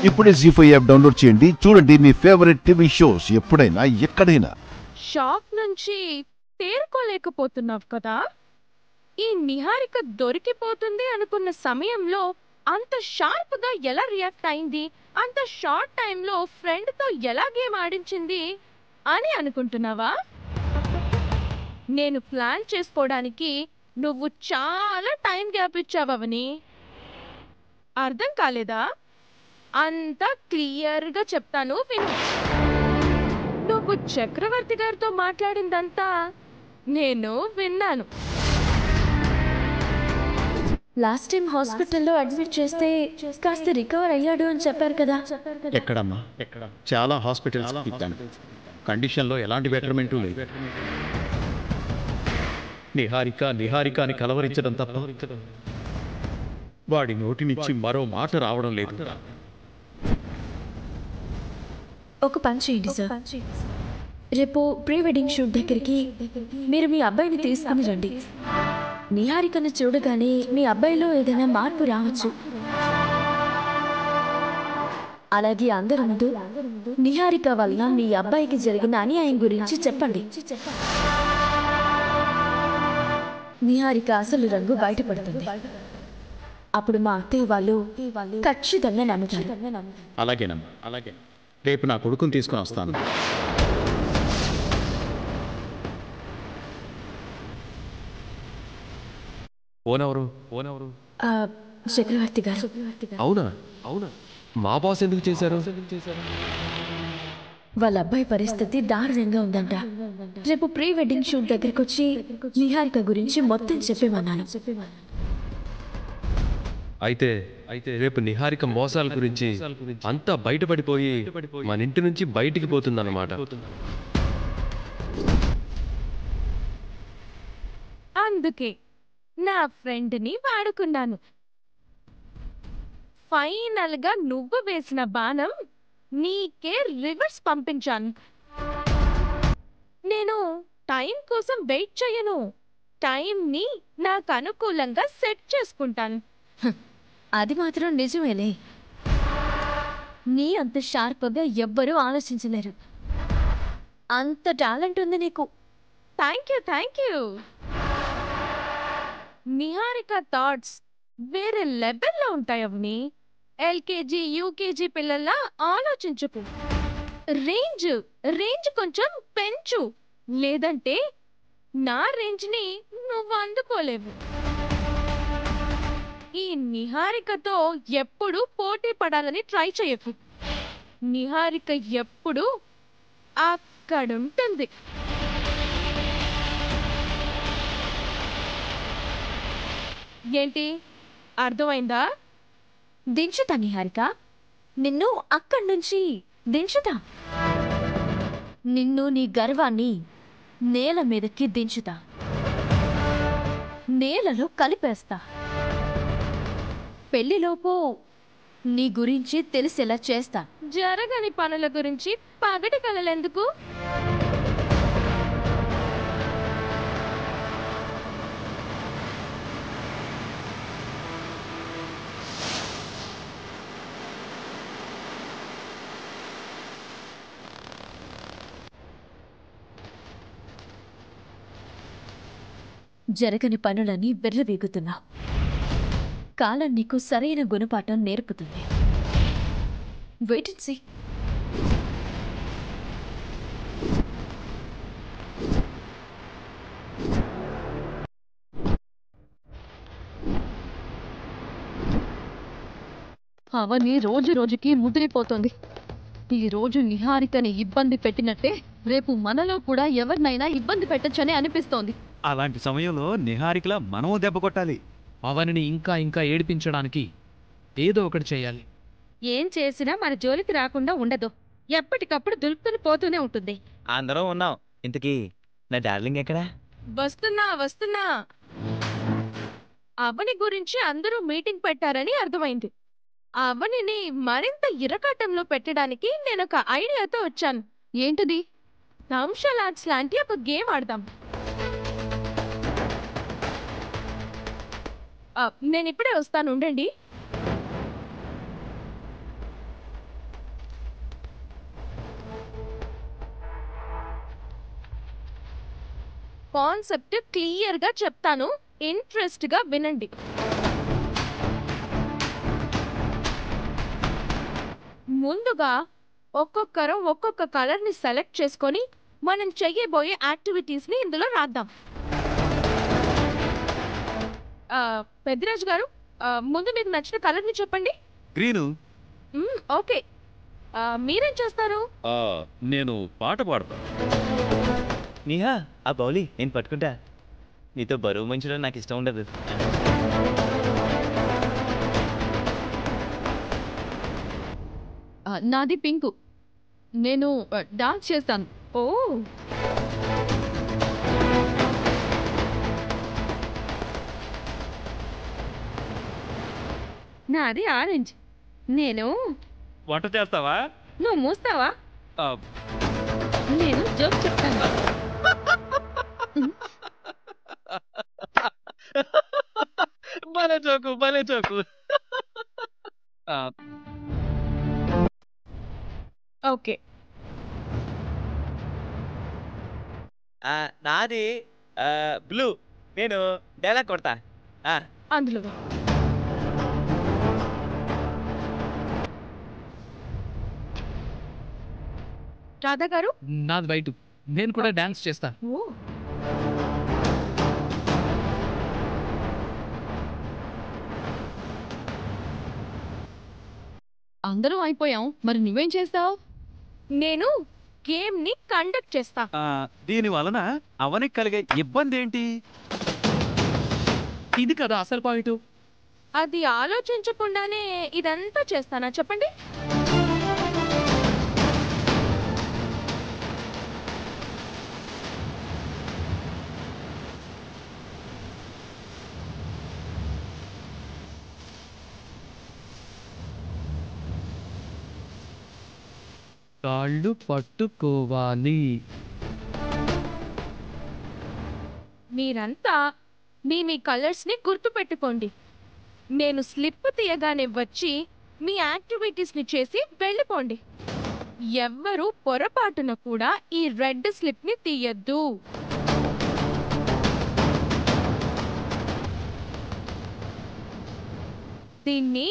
ఇప్పుడే జీ5 app download చేయండి. చూడండి మీ ఫేవరెట్ టీవీ షోస్ ఎప్పుడైనా ఎక్కడైనా. షాక్ నుంచి తేరుకోలేకపోతున్నావు కదా. ఈ నిహారిక దొరికిపోతుంది అనుకున్న సమయంలో అంత షార్ప్ గా ఎలా రియాక్ట్ అయింది, అంత షార్ట్ టైంలో ఫ్రెండ్ తో ఎలా గేమ్ ఆడించింది అని అనుకుంటున్నావా? నేను ప్లాన్ చేసుకోవడానికి నువ్వు చాలా టైం గ్యాప్ ఇచ్చావని అర్థం కాలేదా? అంతా క్లియర్గా చెప్తాను విను. నువ్వు చక్రవర్తి గారితో మాట్లాడిందంతా నేను విన్నాను. లాస్ట్ టైం హాస్పిటల్లో అడ్మిట్ చేస్తే కాస్త రికవర్ అయ్యాడు అని చెప్పారు కదా. ఎక్కడమ్మా? చాలా హాస్పిటల్స్ తిప్పాను. కండిషన్లో ఎలాంటి బెటర్మెంటు లేదు. నిహారిక అని కలవరించడం తప్ప వాడి నోటి నుంచి మరో మాట రావడం లేదు. ఒక పని చేయండి సార్, రేపు ప్రీ వెడ్డింగ్ షూట్ దగ్గరికి మీరు మీ అబ్బాయిని తీసుకుని రండి. నిహారికను చూడగానే మీ అబ్బాయిలో ఏదైనా మార్పు రావచ్చు. అలాగే అందరి ముందు నిహారిక వల్ల మీ అబ్బాయికి జరిగిన అన్యాయం గురించి చెప్పండి. నిహారిక అసలు రంగు బయటపడుతుంది. అప్పుడు మా అత్తయ్య వాళ్ళు ఖచ్చితంగా నమ్ముతారు. అలాగేనమ్మా, అలాగే. రేపు నా కొడుకుని తీసుకుని వస్తాను. ఓనెవరు? చక్రవర్తి గారు. అవునా? మా బాస్ ఎందుకు చేశారు? వాళ్ళ అబ్బాయి పరిస్థితి దారుణంగా ఉందంట. రేపు ప్రీ వెడ్డింగ్ షూట్ దగ్గరకు వచ్చి నిహారిక గురించి మొత్తం చెప్పేమన్నాను. అయితే రేపు నిహారిక మోసాల గురించి అంతా బయటపడిపోయి మన ఇంటి నుంచి బయటికి పోతుందన్నమాట. అందుకే నా ఫ్రెండ్ని వాడుకున్నాను. ఫైనల్ గా నువ్వు వేసిన బాణం నీకే రివర్స్ పంపించాను. నేను టైం కోసం వెయిట్ చేయను. టైంని నాకు అనుకూలంగా సెట్ చేసుకుంటాను. అది మాత్రం నిజమేలే. నీ అంత షార్ప్గా ఎవ్వరూ ఆలోచించలేరు. అంత టాలెంట్ ఉంది నీకు. Thank you. నిహారిక థాట్స్ వేరే లెవెల్లో ఉంటాయి. అవని ఎల్కేజీ యూకేజీ పిల్లల్లా ఆలోచించుకు. రేంజ్ కొంచెం పెంచు, లేదంటే నా రేంజ్ని నువ్వు అందుకోలేవు. ఈ నిహారికతో ఎప్పుడు పోటీ పడాలని ట్రై చేయకు. నిహారిక ఎప్పుడు అక్కడుంటుంది. ఏంటి, అర్థమైందా? దించుతా నిహారిక, నిన్ను అక్కడి నుంచి దించుతా. నిన్ను నీ గర్వాన్ని నేల మీదకి దించుతా, నేలలో కలిపేస్తా. పెళ్లిలోపు నీ గురించి తెలిసేలా చేస్తా. జరగని పనుల గురించి పగటి కలలెందుకు? జరగని పనులని బెర్రవీగుతున్నా. కాలం నీకు సరైన గుణపాఠం నేర్పుతుంది. Wait and see. అవని రోజు రోజుకి ముదిరిపోతుంది. ఈ రోజు నిహారికని ఇబ్బంది పెట్టినట్టే రేపు మనలో కూడా ఎవరినైనా ఇబ్బంది పెట్టచ్చని అనిపిస్తోంది. అలాంటి సమయంలో నిహారికలా మనము దెబ్బ కొట్టాలి. అవనిని ఇంకా ఏడిపించడానికి ఏదో ఒకటి చేయాలి. ఏం చేసినా మన జోలికి రాకుండా ఉండదు. ఎప్పటికప్పుడు దులుపుతుని పోతూనే ఉంటుంది. అందరం ఉన్నాం. ఇంతకీ నా డార్లింగ్ ఎక్కడా? వస్తున్నా. అవని గురించి అందరూ మీటింగ్ పెట్టారని అర్థమైంది. అవనిని మరింత ఇరకాటంలో పెట్టడానికి నేను ఒక ఐడియాతో వచ్చాను. ఏంటిది? దంశలాడ్స్ లాంటి ఒక గేమ్ ఆడదాం. నేను ఇప్పుడే వస్తాను, ఉండండి. కాన్సెప్ట్ క్లియర్గా చెప్తాను, ఇంట్రెస్ట్గా వినండి. ముందుగా ఒక్కొక్కరు ఒక్కొక్క కలర్ని సెలెక్ట్ చేసుకొని మనం చెయ్యబోయే యాక్టివిటీస్ని ఇందులో రాద్దాం. పెద్దిరాజు గారు, ముందు మీకు నచ్చిన కలర్ని చెప్పండి. గ్రీను. ఓకే, మీరేం చేస్తారు? నేను పాట పాడతా. నిహా, ఆ బౌలి నేను పట్టుకుంటా. నీతో బరువు మంచడం నాకు ఇష్టం ఉండదు. నాది పింకు. నేను డాన్స్ చేస్తాను. ఓ, నాది ఆరెంజ్. నేను వంట చేస్తావా? నువ్వు మూస్తావా? నేను జోక్ చెప్తాను. భలే జోకు. ఓకే, నాది బ్లూ. నేను డైలాగ్ కొడతా. అందులో రాధా గారు. నాది వైట్. నేను కూడా డాన్స్ చేస్తా. ఓ, అందరూ అయిపోయాం, మరి నువ్వేం చేస్తావు? నేను గేమ్ని కండక్ట్ చేస్తా. దీని వలన అవనికి కలిగే ఇబ్బంది ఏంటి? ఇది కదా అసలు పాయింట్. అది ఆలోచించకుండానే ఇదంతా చేస్తానా చెప్పండి? కాళ్ళు పట్టుకోవాలి. మీరంతా మీ కలర్స్ని గుర్తుపెట్టుకోండి. నేను స్లిప్ తీయగానే వచ్చి మీ యాక్టివిటీస్ని చేసి వెళ్ళిపోండి. ఎవ్వరూ పొరపాటున కూడా ఈ రెడ్ స్లిప్ని తీయద్దు. దీన్ని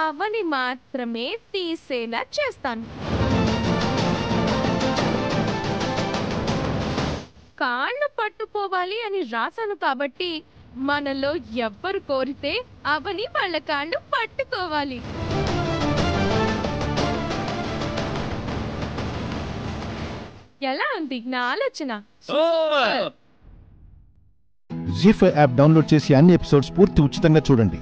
అవని మాత్రమే తీసేలా చేస్తాను. కాళ్ళు పట్టుకోవాలి అని రాశాను కాబట్టి మనలో ఎవ్వరు కోరితే అవని వాళ్ళ కాళ్ళు పట్టుకోవాలి. ఎలా ఉంది నా ఆలోచన? జీ5 యాప్ డౌన్లోడ్ చేసి అన్ని ఎపిసోడ్స్ పూర్తి ఉచితంగా చూడండి.